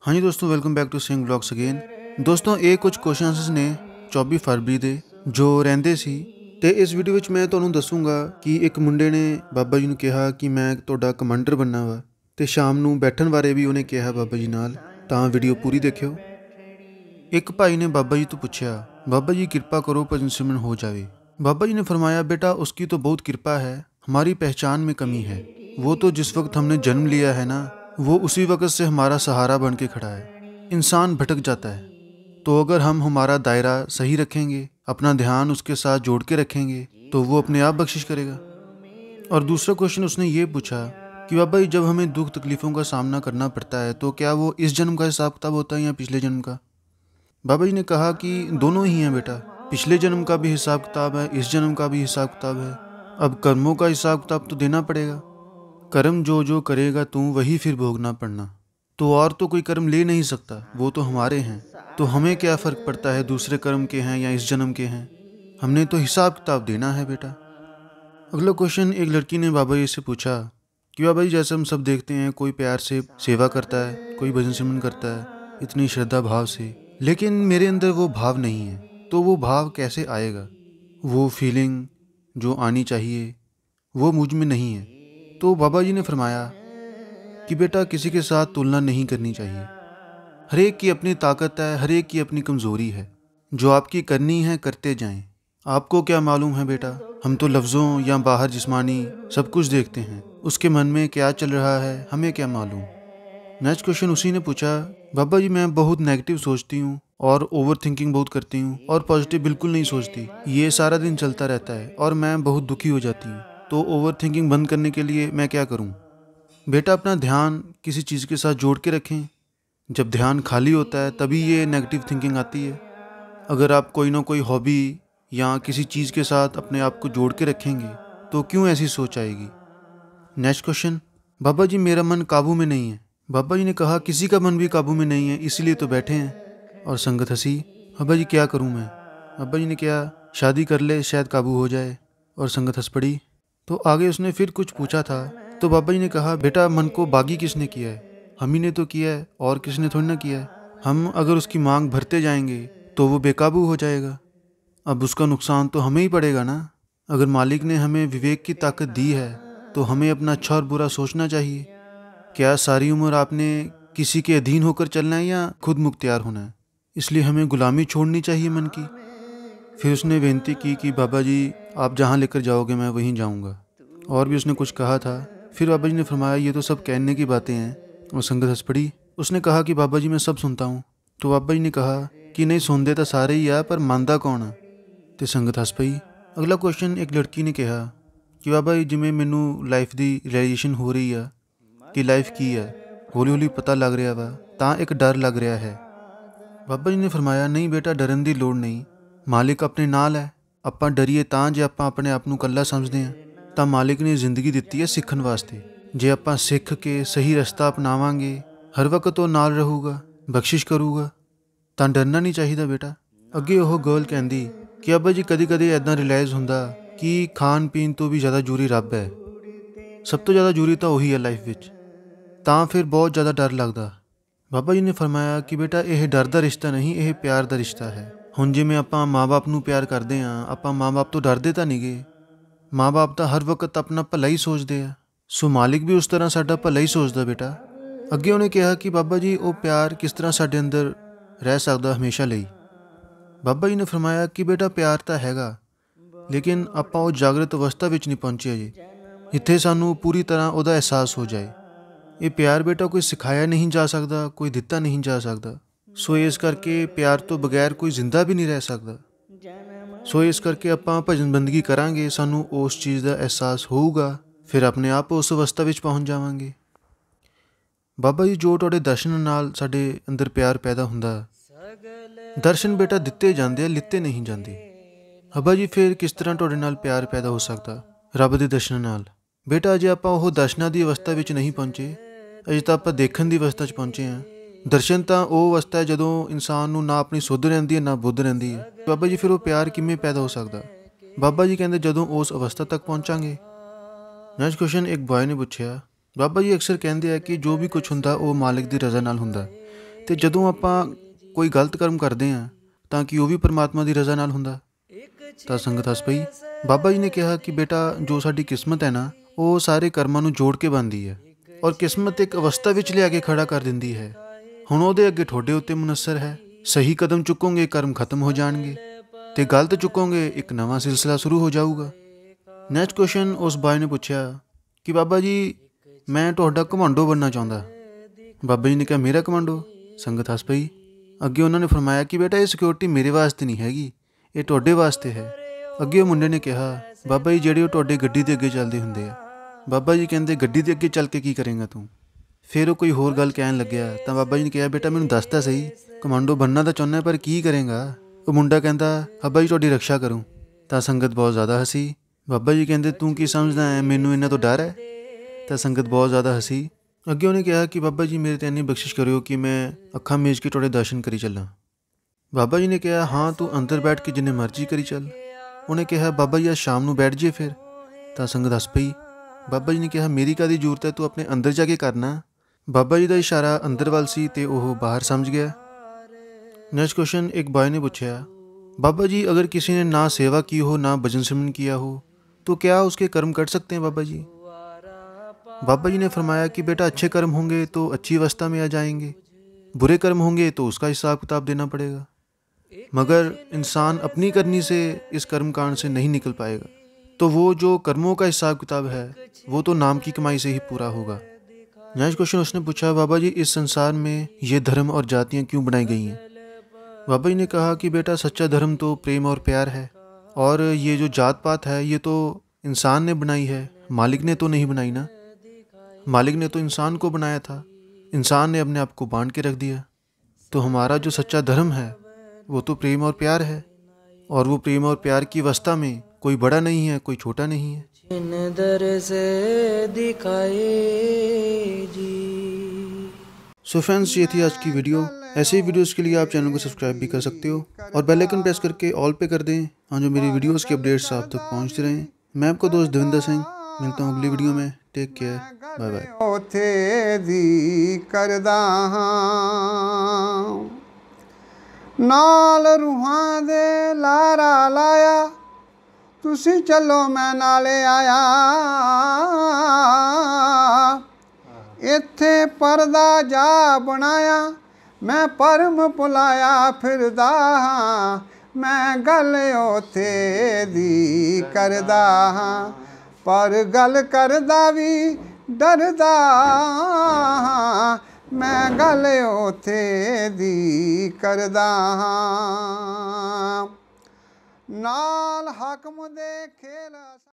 हाँ जी दोस्तों, welcome back to Singh blogs again. दोस्तों ਇਹ ਕੁਝ ਕੁਐਸਚਨਸ ਨੇ 24 ਫਰਵਰੀ ਦੇ ਜੋ ਰਹਿੰਦੇ ਸੀ ਤੇ ਇਸ ਵੀਡੀਓ ਵਿੱਚ ਮੈਂ ਤੁਹਾਨੂੰ ਦੱਸੂਗਾ ਕਿ ਇੱਕ ਮੁੰਡੇ ਨੇ ਬਾਬਾ ਜੀ ਨੂੰ ਕਿਹਾ ਕਿ ਮੈਂ ਤੁਹਾਡਾ ਕਮਾਂਡਰ ਬਣਨਾ ਵਾ ਤੇ ਸ਼ਾਮ ਨੂੰ ਬੈਠਣ ਬਾਰੇ ਵੀ ਉਹਨੇ ਕਿਹਾ ਬਾਬਾ ਜੀ ਨਾਲ। ਤਾਂ ਵੀਡੀਓ ਪੂਰੀ ਦੇਖਿਓ। ਇੱਕ ਭਾਈ ਨੇ बाबा जी तो पूछा, बाबा जी कृपा करो भजन सिमरन हो जावे। बाबा जी ने फरमाया, बेटा उसकी तो बहुत कृपा है, हमारी पहचान में कमी है। वो तो जिस वक्त हमने जन्म लिया है ना, वो उसी वक्त से हमारा सहारा बन के खड़ा है। इंसान भटक जाता है, तो अगर हम हमारा दायरा सही रखेंगे, अपना ध्यान उसके साथ जोड़ के रखेंगे, तो वो अपने आप बख्शिश करेगा। और दूसरा क्वेश्चन उसने ये पूछा कि बाबा जी जब हमें दुख तकलीफ़ों का सामना करना पड़ता है तो क्या वो इस जन्म का हिसाब किताब होता है या पिछले जन्म का? बाबा जी ने कहा कि दोनों ही हैं बेटा, पिछले जन्म का भी हिसाब किताब है, इस जन्म का भी हिसाब किताब है। अब कर्मों का हिसाब किताब तो देना पड़ेगा। कर्म जो जो करेगा तू वही फिर भोगना पड़ना। तो और तो कोई कर्म ले नहीं सकता, वो तो हमारे हैं। तो हमें क्या फ़र्क पड़ता है दूसरे कर्म के हैं या इस जन्म के हैं, हमने तो हिसाब किताब देना है बेटा। अगला क्वेश्चन एक लड़की ने बाबा जी से पूछा कि बाबा जी जैसे हम सब देखते हैं, कोई प्यार से सेवा करता है, कोई भजन सिमरन करता है इतनी श्रद्धा भाव से, लेकिन मेरे अंदर वो भाव नहीं है, तो वो भाव कैसे आएगा? वो फीलिंग जो आनी चाहिए वो मुझ में नहीं है। तो बाबा जी ने फरमाया कि बेटा किसी के साथ तुलना नहीं करनी चाहिए। हर एक की अपनी ताकत है, हर एक की अपनी कमज़ोरी है। जो आपकी करनी है करते जाएं। आपको क्या मालूम है बेटा, हम तो लफ्ज़ों या बाहर जिस्मानी सब कुछ देखते हैं, उसके मन में क्या चल रहा है हमें क्या मालूम। नेक्स्ट क्वेश्चन उसी ने पूछा, बाबा जी मैं बहुत नेगेटिव सोचती हूँ और ओवर थिंकिंग बहुत करती हूँ और पॉजिटिव बिल्कुल नहीं सोचती। ये सारा दिन चलता रहता है और मैं बहुत दुखी हो जाती हूँ। तो ओवर थिंकिंग बंद करने के लिए मैं क्या करूँ? बेटा अपना ध्यान किसी चीज़ के साथ जोड़ के रखें। जब ध्यान खाली होता है तभी ये नेगेटिव थिंकिंग आती है। अगर आप कोई ना कोई हॉबी या किसी चीज़ के साथ अपने आप को जोड़ के रखेंगे तो क्यों ऐसी सोच आएगी। नेक्स्ट क्वेश्चन, बाबा जी मेरा मन काबू में नहीं है। बाबा जी ने कहा किसी का मन भी काबू में नहीं है, इसीलिए तो बैठे हैं। और संगत हंसी। बाबा जी क्या करूं मैं? बाबा जी ने क्या शादी कर ले, शायद काबू हो जाए। और संगत हंस पड़ी। तो आगे उसने फिर कुछ पूछा था, तो बाबा जी ने कहा बेटा मन को बागी किसने किया है? हम ही ने तो किया है, और किसने थोड़ी ना किया है। हम अगर उसकी मांग भरते जाएंगे तो वो बेकाबू हो जाएगा। अब उसका नुकसान तो हमें ही पड़ेगा ना। अगर मालिक ने हमें विवेक की ताकत दी है तो हमें अपना अच्छा और बुरा सोचना चाहिए। क्या सारी उम्र आपने किसी के अधीन होकर चलना है या खुद मुख्तियार होना है? इसलिए हमें गुलामी छोड़नी चाहिए मन की। फिर उसने विनती की कि बाबा जी आप जहाँ लेकर जाओगे मैं वहीं जाऊँगा। और भी उसने कुछ कहा था। फिर बाबा जी ने फरमाया ये तो सब कहने की बातें हैं। और संगत हंस पड़ी। उसने कहा कि बाबा जी मैं सब सुनता हूँ। तो बाबा जी ने कहा कि नहीं सुनते तो सारे ही आ, पर मानदा कौन है? तो संगत हंस पई। अगला क्वेश्चन एक लड़की ने कहा कि बाबा जी जिमें मैनू लाइफ की रियलाइजेशन हो रही है कि लाइफ की है, हौली हौली पता लग रहा वा, ਤਾਂ एक डर लग रहा है। बाबा जी ने फरमाया नहीं बेटा डरन की लोड़ नहीं, मालिक अपने नाल है। ਆਪਾਂ ਡਰੀਏ ਤਾਂ ਜੇ ਆਪਾਂ ਆਪਣੇ ਆਪ ਨੂੰ ਕੱਲਾ ਸਮਝਦੇ ਹਾਂ ਤਾਂ ਮਾਲਿਕ ਨੇ ਜ਼ਿੰਦਗੀ ਦਿੱਤੀ ਹੈ ਸਿੱਖਣ ਵਾਸਤੇ। ਜੇ ਆਪਾਂ ਸਿੱਖ ਕੇ ਸਹੀ ਰਸਤਾ ਅਪਣਾਵਾਂਗੇ ਹਰ ਵਕਤ ਉਹ ਨਾਲ ਰਹੂਗਾ, ਬਖਸ਼ਿਸ਼ ਕਰੂਗਾ, ਤਾਂ ਡਰਨਾ ਨਹੀਂ ਚਾਹੀਦਾ बेटा। ਅੱਗੇ ਉਹ ਗਰਲ ਕਹਿੰਦੀ ਕਿ ਅੱਬਾ ਜੀ ਕਦੀ ਕਦੀ ਇੱਦਾਂ ਰਿਅਲਾਈਜ਼ ਹੁੰਦਾ ਕਿ ਖਾਣ ਪੀਣ ਤੋਂ ਵੀ ਜ਼ਿਆਦਾ ਜ਼ਰੂਰੀ ਰੱਬ ਹੈ। ਸਭ ਤੋਂ ਜ਼ਿਆਦਾ ਜ਼ਰੂਰੀ ਤਾਂ ਉਹੀ ਹੈ ਲਾਈਫ ਵਿੱਚ। ਤਾਂ ਫਿਰ ਬਹੁਤ ਜ਼ਿਆਦਾ ਡਰ ਲੱਗਦਾ। ਬਾਬਾ ਜੀ ਨੇ ਫਰਮਾਇਆ ਕਿ ਬੇਟਾ ਇਹ ਡਰ ਦਾ ਰਿਸ਼ਤਾ ਨਹੀਂ, ਇਹ ਪਿਆਰ ਦਾ ਰਿਸ਼ਤਾ ਹੈ। ਹੁਣ ਜਿਵੇਂ ਆਪਾਂ ਮਾਂ-ਬਾਪ ਨੂੰ ਪਿਆਰ ਕਰਦੇ ਹਾਂ, ਆਪਾਂ ਮਾਂ-ਬਾਪ ਤੋਂ ਡਰਦੇ ਤਾਂ ਨਹੀਂ ਗੇ। ਮਾਂ-ਬਾਪ ਤਾਂ ਹਰ ਵਕਤ ਆਪਣਾ ਭਲਾ ਹੀ ਸੋਚਦੇ ਆ। ਸੋ ਮਾਲਿਕ ਵੀ ਉਸ ਤਰ੍ਹਾਂ ਸਾਡਾ ਭਲਾ ਹੀ ਸੋਚਦਾ बेटा। ਅੱਗੇ ਉਹਨੇ ਕਿਹਾ ਕਿ ਬਾਬਾ ਜੀ ਉਹ ਪਿਆਰ ਕਿਸ ਤਰ੍ਹਾਂ ਸਾਡੇ ਅੰਦਰ ਰਹਿ ਸਕਦਾ ਹਮੇਸ਼ਾ ਲਈ। ਬਾਬਾ ਜੀ ਨੇ ਫਰਮਾਇਆ ਕਿ ਬੇਟਾ ਪਿਆਰ ਤਾਂ ਹੈਗਾ, ਲੇਕਿਨ ਆਪਾਂ ਉਹ ਜਾਗਰਤ ਅਵਸਥਾ ਵਿੱਚ ਨਹੀਂ ਪਹੁੰਚੇ ਅਜੇ, ਜਿੱਥੇ ਸਾਨੂੰ ਪੂਰੀ ਤਰ੍ਹਾਂ ਉਹਦਾ ਅਹਿਸਾਸ ਹੋ ਜਾਏ। ਇਹ ਪਿਆਰ बेटा कोई सिखाया नहीं जा सकता, कोई दिता नहीं जा सकता। सो इस करके प्यार तो बगैर कोई जिंदा भी नहीं रह सकता। सो इस करके आपां भजन बंदगी करांगे, सानू उस चीज़ का एहसास होगा, फिर अपने आप उस अवस्था विच पहुँच जावांगे। बाबा जी जो तुहाडे दर्शन नाल साडे अंदर प्यार पैदा हुंदा। दर्शन बेटा दिते जांदे, लिते नहीं जांदे। बाबा जी फिर किस तरह तुहाडे नाल प्यार पैदा हो सकता रब दे दर्शन नाल? बेटा अजे आपां ओह दर्शनां दी अवस्था विच नहीं पहुँचे, अजे तो आप देखने की अवस्था पहुँचे हैं। दर्शन तो वह अवस्था है जदों इंसान नूं ना अपनी सुध रहिंदी है ना बुद्ध रहिंदी है। बाबा जी फिर वो प्यार किवें पैदा हो सकता? बाबा जी कहते जदों उस अवस्था तक पहुँचांगे। नेक्स्ट क्वेश्चन एक बॉय ने पूछा, बाबा जी अक्सर कहते हैं कि जो भी कुछ हुंदा वो मालिक की रज़ा नाल हुंदा, ਤੇ ਜਦੋਂ ਆਪਾਂ ਕੋਈ ਗਲਤ ਕਰਮ ਕਰਦੇ ਹਾਂ ਤਾਂ ਕਿ ਉਹ ਵੀ ਪਰਮਾਤਮਾ ਦੀ ਰਜ਼ਾ ਨਾਲ ਹੁੰਦਾ। ਤਾਂ ਸੰਗਤ ਹੱਸ ਪਈ। ਬਾਬਾ ਜੀ ਨੇ ਕਿਹਾ ਕਿ ਬੇਟਾ, ਜੋ ਸਾਡੀ ਕਿਸਮਤ ਹੈ ਨਾ, ਉਹ ਸਾਰੇ ਕਰਮਾਂ ਨੂੰ ਜੋੜ ਕੇ ਬਣਦੀ ਹੈ ਔਰ ਕਿਸਮਤ ਇੱਕ ਅਵਸਥਾ ਵਿੱਚ ਲਿਆ ਕੇ ਖੜਾ ਕਰ ਦਿੰਦੀ ਹੈ। ਹੁਣ ਉਹਦੇ ਅੱਗੇ ਤੁਹਾਡੇ ਉੱਤੇ ਮੁਨੱਸਰ ਹੈ। ਸਹੀ ਕਦਮ ਚੁੱਕੋਗੇ ਕਰਮ ਖਤਮ ਹੋ ਜਾਣਗੇ ਤੇ ਗਲਤ ਚੁੱਕੋਗੇ ਇੱਕ ਨਵਾਂ ਸਿਲਸਿਲਾ ਸ਼ੁਰੂ ਹੋ ਜਾਊਗਾ। ਨੈਕਸਟ ਕੁਐਸਚਨ ਉਸ ਬਾਈ ਨੇ ਪੁੱਛਿਆ ਕਿ ਬਾਬਾ ਜੀ, ਮੈਂ ਤੁਹਾਡਾ ਕਮਾਂਡੋ ਬਣਨਾ ਚਾਹੁੰਦਾ। ਬਾਬਾ ਜੀ ਨੇ ਕਿਹਾ, ਮੇਰਾ ਕਮਾਂਡੋ? ਸੰਗਤ ਹੱਸ ਪਈ। ਅੱਗੇ ਉਹਨਾਂ ਨੇ ਫਰਮਾਇਆ ਕਿ ਬੇਟਾ, ਇਹ ਸਿਕਿਉਰਿਟੀ ਮੇਰੇ ਵਾਸਤੇ ਨਹੀਂ ਹੈਗੀ, ਇਹ ਤੁਹਾਡੇ ਵਾਸਤੇ ਹੈ। ਅੱਗੇ ਉਹ ਮੁੰਡੇ ਨੇ ਕਿਹਾ, ਬਾਬਾ ਜੀ, ਜਿਹੜੇ ਉਹ ਤੁਹਾਡੇ ਗੱਡੀ ਦੇ ਅੱਗੇ ਚੱਲਦੇ ਹੁੰਦੇ ਆ। ਬਾਬਾ ਜੀ ਕਹਿੰਦੇ, ਗੱਡੀ ਦੇ ਅੱਗੇ ਚੱਲ ਕੇ ਕੀ ਕਰੇਂਗਾ ਤੂੰ? ਫਿਰ ਉਹ ਕੋਈ ਹੋਰ ਗੱਲ ਕਹਿਣ ਲੱਗਿਆ ਤਾਂ ਬਾਬਾ ਜੀ ਨੇ ਕਿਹਾ, ਬੇਟਾ ਮੈਨੂੰ ਦੱਸ ਤਾਂ ਸਹੀ, ਕਮਾਂਡੋ ਬਣਨਾ ਤਾਂ ਚਾਹੁੰਦਾ ਪਰ ਕੀ ਕਰੇਂਗਾ? ਉਹ ਮੁੰਡਾ ਕਹਿੰਦਾ, ਬਾਬਾ ਜੀ ਤੁਹਾਡੀ ਰੱਖਿਆ ਕਰੂੰ। ਤਾਂ ਸੰਗਤ ਬਹੁਤ ਜ਼ਿਆਦਾ ਹੱਸੀ। ਬਾਬਾ ਜੀ ਕਹਿੰਦੇ, ਤੂੰ ਕੀ ਸਮਝਦਾ ਹੈ, ਮੈਨੂੰ ਇਹਨਾਂ ਤੋਂ ਡਰ ਹੈ? ਤਾਂ ਸੰਗਤ ਬਹੁਤ ਜ਼ਿਆਦਾ ਹੱਸੀ। ਅੱਗੇ ਉਹਨੇ ਕਿਹਾ ਕਿ ਬਾਬਾ ਜੀ, ਮੇਰੇ 'ਤੇ ਇੰਨੀ ਬਖਸ਼ਿਸ਼ ਕਰਿਓ ਕਿ ਮੈਂ ਅੱਖਾਂ ਮੀਚ ਕੇ ਤੁਹਾਡੇ ਦਰਸ਼ਨ ਕਰੀ ਚੱਲਾਂ। ਬਾਬਾ ਜੀ ਨੇ ਕਿਹਾ, ਹਾਂ ਤੂੰ ਅੰਦਰ ਬੈਠ ਕੇ ਜਿੰਨੇ ਮਰਜ਼ੀ ਕਰੀ ਚੱਲ। ਉਹਨੇ ਕਿਹਾ, ਬਾਬਾ ਜੀ ਅੱਜ ਸ਼ਾਮ ਨੂੰ ਬੈਠ ਜੇ ਫਿਰ। ਤਾਂ ਸੰਗਤ ਹੱਸ ਪਈ। ਬਾਬਾ ਜੀ ਨੇ ਕਿਹਾ, ਮੇਰੀ ਕਾਹਦੀ ਜ਼ਰੂਰਤ ਹੈ, ਤੂੰ ਆਪਣੇ ਅੰਦਰ ਜਾ ਕੇ ਕਰਨਾ। ਬਾਬਾ ਜੀ ਦਾ ਇਸ਼ਾਰਾ ਅੰਦਰ ਵੱਲ ਸੀ ਤੇ ਉਹ ਬਾਹਰ ਸਮਝ ਗਿਆ। नेक्स्ट क्वेश्चन एक बॉय ने पूछा, बाबा जी अगर किसी ने ना सेवा की हो ना भजन सिमरन किया हो तो क्या उसके कर्म कट सकते हैं बाबा जी? बाबा जी ने फरमाया कि बेटा, अच्छे कर्म होंगे तो अच्छी अवस्था में आ जाएंगे, बुरे कर्म होंगे तो उसका हिसाब किताब देना पड़ेगा, मगर इंसान अपनी करनी से इस कर्म कांड से नहीं निकल पाएगा। तो वो जो कर्मों का हिसाब किताब है वो तो नाम की कमाई से ही पूरा होगा। नेक्स्ट क्वेश्चन उसने पूछा, बाबा जी इस संसार में ये धर्म और जातियाँ क्यों बनाई गई हैं? बाबा जी ने कहा कि बेटा, सच्चा धर्म तो प्रेम और प्यार है, और ये जो जात पात है ये तो इंसान ने बनाई है, मालिक ने तो नहीं बनाई ना। मालिक ने तो इंसान को बनाया था, इंसान ने अपने आप को बांट के रख दिया। तो हमारा जो सच्चा धर्म है वो तो प्रेम और प्यार है, और वो प्रेम और प्यार की अवस्था में कोई बड़ा नहीं है, कोई छोटा नहीं है। सो फ्रेंड्स, ये थी आज की वीडियो। ऐसे ही वीडियोस के लिए आप चैनल को सब्सक्राइब भी कर सकते हो और बेल आइकन प्रेस करके ऑल पे कर दें, हाँ, जो मेरी वीडियोस की अपडेट्स आप तक पहुंचते रहें। मैं आपका दोस्त देविंदर सिंह, मिलता हूँ अगली वीडियो में। Take care, bye bye. उथे दी करदा नाल रूहां दे लारा लाया, तुसी चलो मैं नाले आया। इत्थे परदा जा बनाया, मैं परम भुलाया फिरदा हां, मैं गल उथे दी करदा हां, पर गल करदा भी डरदा हां, मैं गल उथे दी करदा हां। नाल हाकम दे खेल